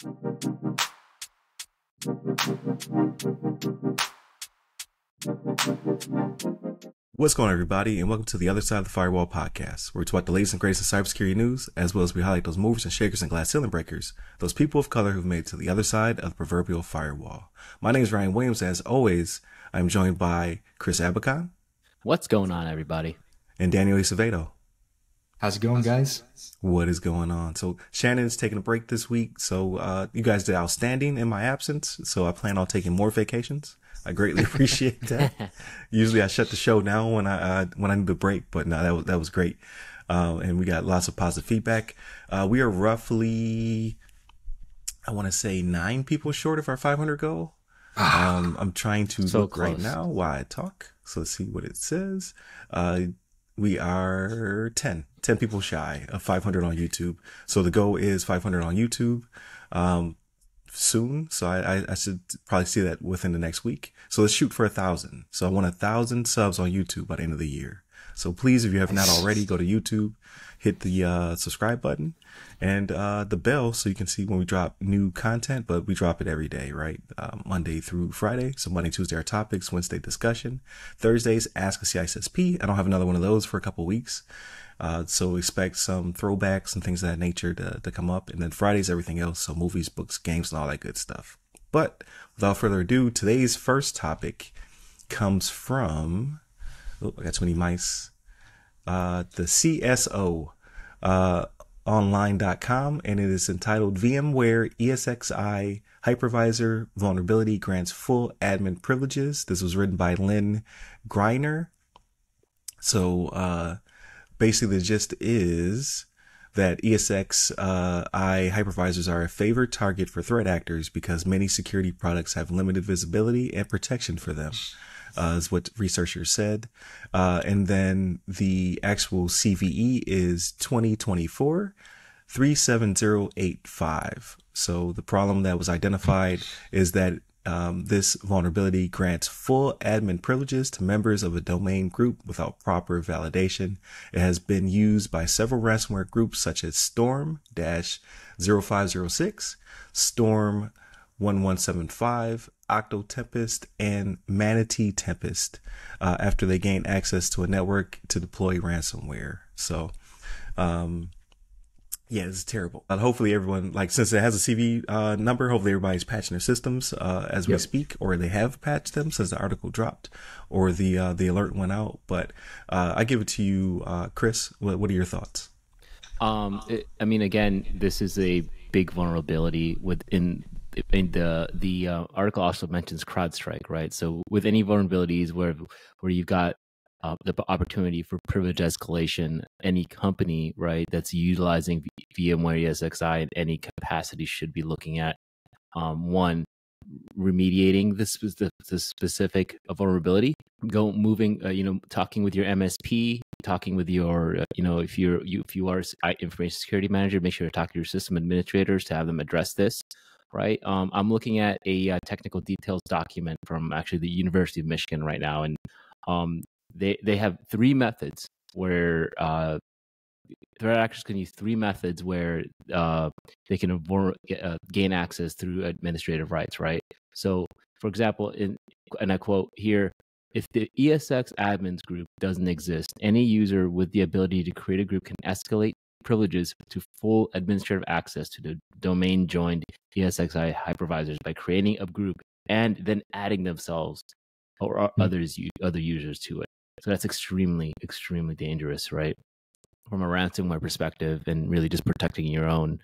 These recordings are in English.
What's going on, everybody, and welcome to the Other Side of the Firewall podcast, where we talk about the latest and greatest in cybersecurity news, as well as we highlight those movers and shakers and glass ceiling breakers, those people of color who've made it to the other side of the proverbial firewall. My name is Ryan Williams. As always, I'm joined by Chris Abacan. What's going on, everybody? And Daniel Acevedo. How's it going, guys? What is going on? So Shannon's taking a break this week, so you guys did outstanding in my absence, so I plan on taking more vacations. I greatly appreciate that. Usually I shut the show down when I need a break, but no, that was great. And we got lots of positive feedback. We are roughly, I want to say 9 people short of our 500 goal. I'm trying to look close right now while I talk. So let's see what it says. We are 10 people shy of 500 on YouTube. So the goal is 500 on YouTube. Soon, so I should probably see that within the next week. So let's shoot for 1,000. So I want 1,000 subs on YouTube by the end of the year. So please, if you have not already, go to YouTube, hit the subscribe button and the bell so you can see when we drop new content. But we drop it every day, right? Monday through Friday. So Monday, Tuesday are topics, Wednesday discussion, Thursdays Ask a CISSP. I don't have another one of those for a couple weeks. So expect some throwbacks and things of that nature to come up. And then Fridays, everything else. So movies, books, games, and all that good stuff. But without further ado, today's first topic comes from, I got too many mice. The CSO, online.com, and it is entitled VMware ESXi Hypervisor Vulnerability Grants Full Admin Privileges. This was written by Lynn Greiner. So, basically, the gist is that ESXi hypervisors are a favored target for threat actors because many security products have limited visibility and protection for them, is what researchers said. And then the actual CVE is 2024-37085. So the problem that was identified is that this vulnerability grants full admin privileges to members of a domain group without proper validation. It has been used by several ransomware groups such as Storm-0506, Storm 1175, Octotempest, and Manatee Tempest after they gained access to a network to deploy ransomware. So, yeah, it's terrible. Hopefully everyone, since it has a CV number, hopefully everybody's patching their systems as we speak, or they have patched them since the article dropped or the alert went out. But I give it to you, Chris. What are your thoughts? Again, this is a big vulnerability within the article also mentions CrowdStrike, right? So with any vulnerabilities where you've got the opportunity for privilege escalation, any company, right, that's utilizing VMware ESXi in any capacity should be looking at, one, remediating the specific vulnerability, talking with your MSP, talking with your, if you are information security manager, make sure to talk to your system administrators to have them address this. Right. I'm looking at a technical details document from actually the University of Michigan right now. And they have 3 methods where threat actors can use 3 methods where they can gain access through administrative rights. Right. So, for example, and I quote here, if the ESX admins group doesn't exist, any user with the ability to create a group can escalate privileges to full administrative access to the domain joined ESXi hypervisors by creating a group and then adding themselves or other users to it. So that's extremely, extremely dangerous, right? From a ransomware perspective, and really just protecting your own.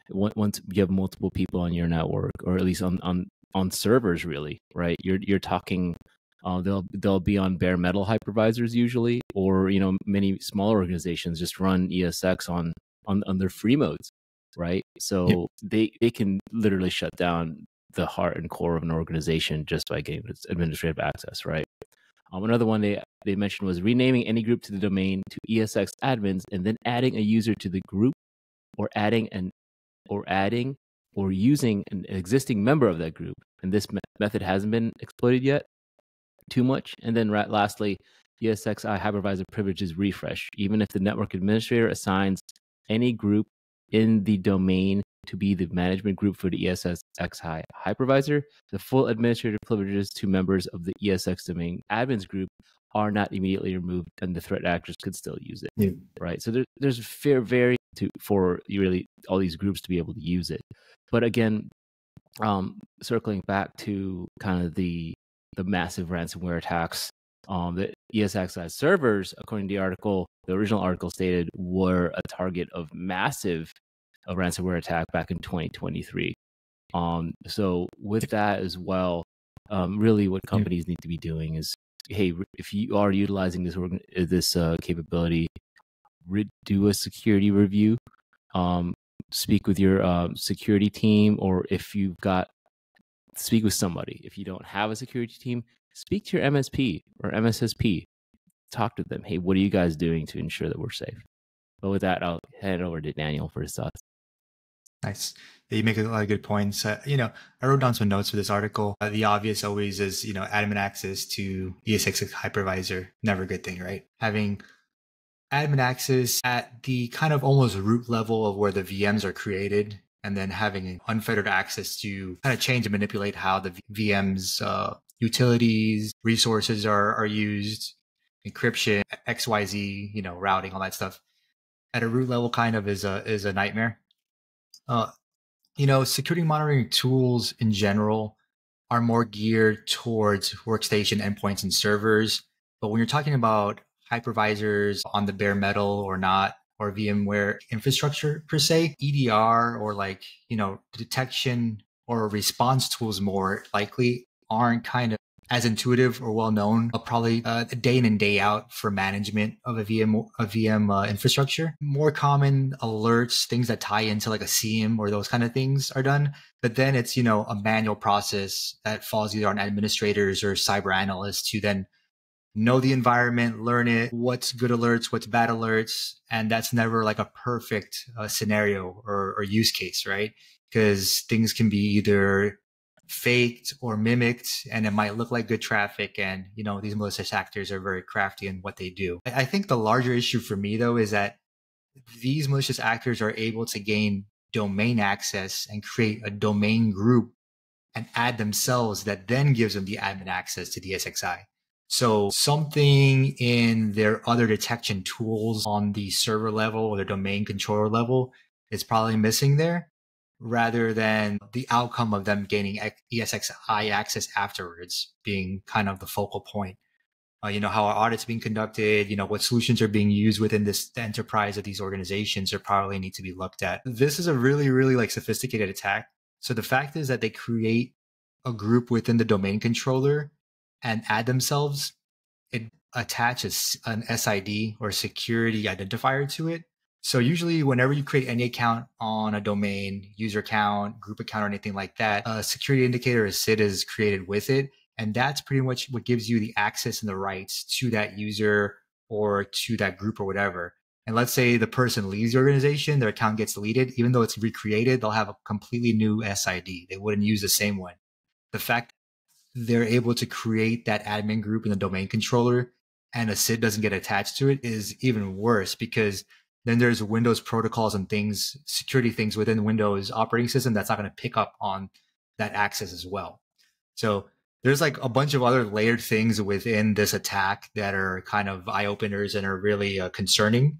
Once you have multiple people on your network, or at least on servers, really, right? You're talking. They'll be on bare metal hypervisors usually, or many smaller organizations just run ESX on their free modes, right? So they can literally shut down the heart and core of an organization just by getting its administrative access, right? Another one they mentioned was renaming any group to the domain to ESX admins and then adding a user to the group, or adding or using an existing member of that group. And this method hasn't been exploited yet too much. And then lastly, ESXi Hypervisor privileges refresh. Even if the network administrator assigns any group in the domain to be the management group for the ESXi Hypervisor, the full administrative privileges to members of the ESX domain admins group are not immediately removed, and the threat actors could still use it. Yeah. Right. So there's fair very for really all these groups to be able to use it. But again, circling back to kind of the massive ransomware attacks, the ESXi servers, according to the article, the original article stated, were a target of massive ransomware attack back in 2023. So with that as well, really what companies need to be doing is, hey, if you are utilizing this capability, do a security review, speak with your security team, or speak with somebody. If you don't have a security team, speak to your MSP or MSSP. Talk to them. Hey, what are you guys doing to ensure that we're safe? But with that, I'll hand it over to Daniel for his thoughts. Nice. Yeah, you make a lot of good points. I wrote down some notes for this article. The obvious always is, admin access to ESXi Hypervisor. Never a good thing, right? Having admin access at the kind of almost root level of where the VMs are created, and then having unfettered access to kind of change and manipulate how the VMs, utilities, resources are used, encryption, XYZ, routing, all that stuff. At a root level kind of is a nightmare. Security monitoring tools in general are more geared towards workstation endpoints and servers. But when you're talking about hypervisors on the bare metal or not, or VMware infrastructure per se, EDR or detection or response tools more likely aren't kind of as intuitive or well known, probably day in and day out for management of a VM infrastructure. More common alerts, things that tie into like a SIEM or those kind of things are done. But then it's, a manual process that falls either on administrators or cyber analysts to then know the environment, learn it, what's good alerts, what's bad alerts. And that's never like a perfect scenario or use case, right? Because things can be either faked or mimicked, and it might look like good traffic. And, these malicious actors are very crafty in what they do. I think the larger issue for me, though, is that these malicious actors are able to gain domain access and create a domain group and add themselves that then gives them the admin access to the ESXi. So something in their other detection tools on the server level or the domain controller level is probably missing there, rather than the outcome of them gaining ESXi access afterwards being kind of the focal point. How our audits being conducted, what solutions are being used within the enterprise of these organizations are probably need to be looked at. This is a really, really sophisticated attack. So the fact is that they create a group within the domain controller and add themselves, it attaches an SID or security identifier to it. So usually whenever you create any account on a domain, user account, group account, or anything like that, a security indicator, a SID, is created with it. And that's pretty much what gives you the access and the rights to that user or to that group or whatever. And let's say the person leaves the organization, their account gets deleted, even though it's recreated, they'll have a completely new SID. They wouldn't use the same one. The fact they're able to create that admin group in the domain controller and a SID doesn't get attached to it is even worse, because then there's Windows protocols and things, security things within Windows operating system that's not going to pick up on that access as well. So there's like a bunch of other layered things within this attack that are kind of eye openers and are really concerning.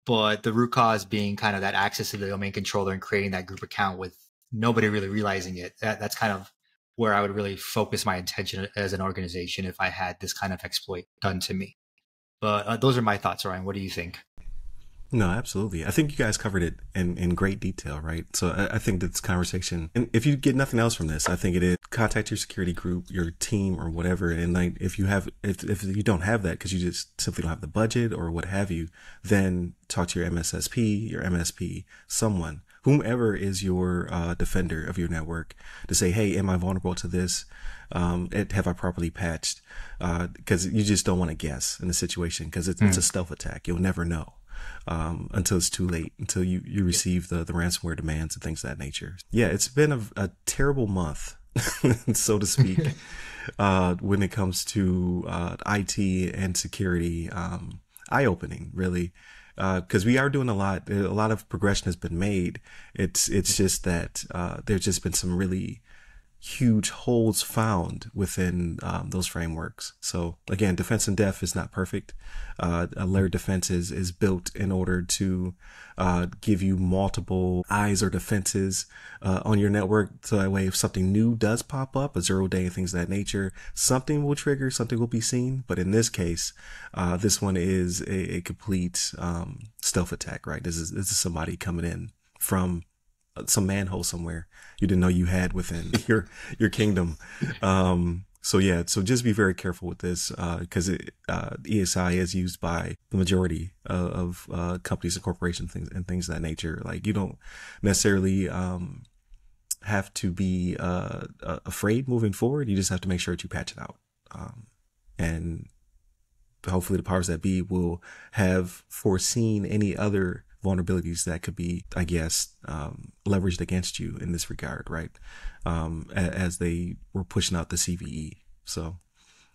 But the root cause being kind of that access to the domain controller and creating that group account with nobody really realizing it. That's kind of where I would really focus my attention as an organization if I had this kind of exploit done to me. But those are my thoughts, Ryan. What do you think? No, absolutely. I think you guys covered it in great detail, right? So I think this conversation, and if you get nothing else from this, I think it is contact your security group, your team, or whatever. And if you don't have that because you just simply don't have the budget or what have you, then talk to your MSSP, your MSP, someone, whomever is your defender of your network, to say, hey, am I vulnerable to this? Have I properly patched? Because you just don't want to guess in the situation, because it's a stealth attack. You'll never know until it's too late, until you receive the ransomware demands and things of that nature. Yeah, it's been a terrible month, so to speak, when it comes to IT and security. Eye-opening, really. because we are doing a lot. A lot of progression has been made. It's just that there's just been some really huge holes found within those frameworks. So again, defense in depth is not perfect. A layered defense is built in order to give you multiple eyes or defenses on your network. So that way, if something new does pop up, a 0-day, things of that nature, something will trigger, something will be seen. But in this case, this one is a complete stealth attack, right? This is somebody coming in from some manhole somewhere you didn't know you had within your kingdom. So just be very careful with this, because ESXi is used by the majority of companies and corporations, things of that nature. Like, you don't necessarily have to be afraid moving forward. You just have to make sure that you patch it out, and hopefully the powers that be will have foreseen any other vulnerabilities that could be, I guess, leveraged against you in this regard, right? As they were pushing out the CVE. So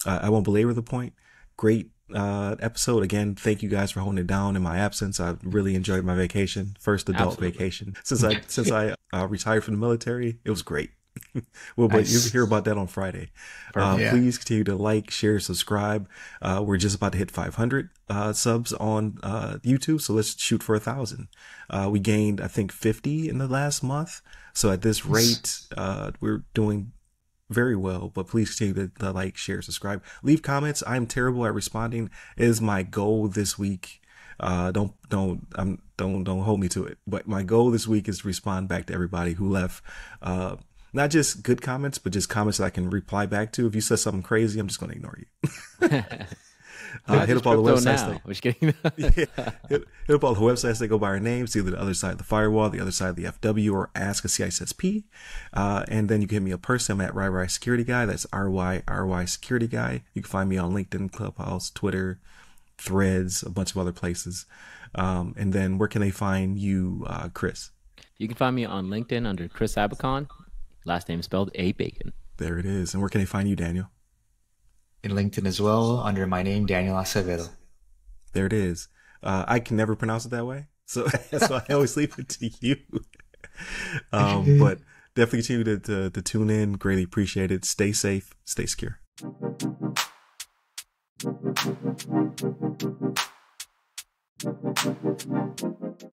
I won't belabor the point. Great episode. Again, thank you guys for holding it down in my absence. I really enjoyed my vacation. First adult vacation since I retired from the military. It was great. Well, but you'll hear about that on Friday. Please continue to like, share, subscribe. We're just about to hit 500 subs on YouTube, so let's shoot for 1,000. We gained, I think, 50 in the last month. So at this rate, we're doing very well. But please continue to like, share, subscribe, leave comments. I'm terrible at responding. It is my goal this week. Don't hold me to it. But my goal this week is to respond back to everybody who left not just good comments, but just comments that I can reply back to. If you said something crazy, I'm just going to ignore you. Hit up all the websites. I'm just kidding. Hit up all the websites that go by our names, either the other side of the firewall, the other side of the FW, or ask a CISSP. And then you can hit me a person. I'm at RY Security Guy. That's RY Security Guy. You can find me on LinkedIn, Clubhouse, Twitter, Threads, a bunch of other places. And then where can they find you, Chris? You can find me on LinkedIn under Chris Abacon. Last name spelled A Bacon. There it is. And where can they find you, Daniel? In LinkedIn as well, under my name, Daniel Acevedo. There it is. I can never pronounce it that way, so that's why I always leave it to you. But definitely continue to tune in. Greatly appreciate it. Stay safe. Stay secure.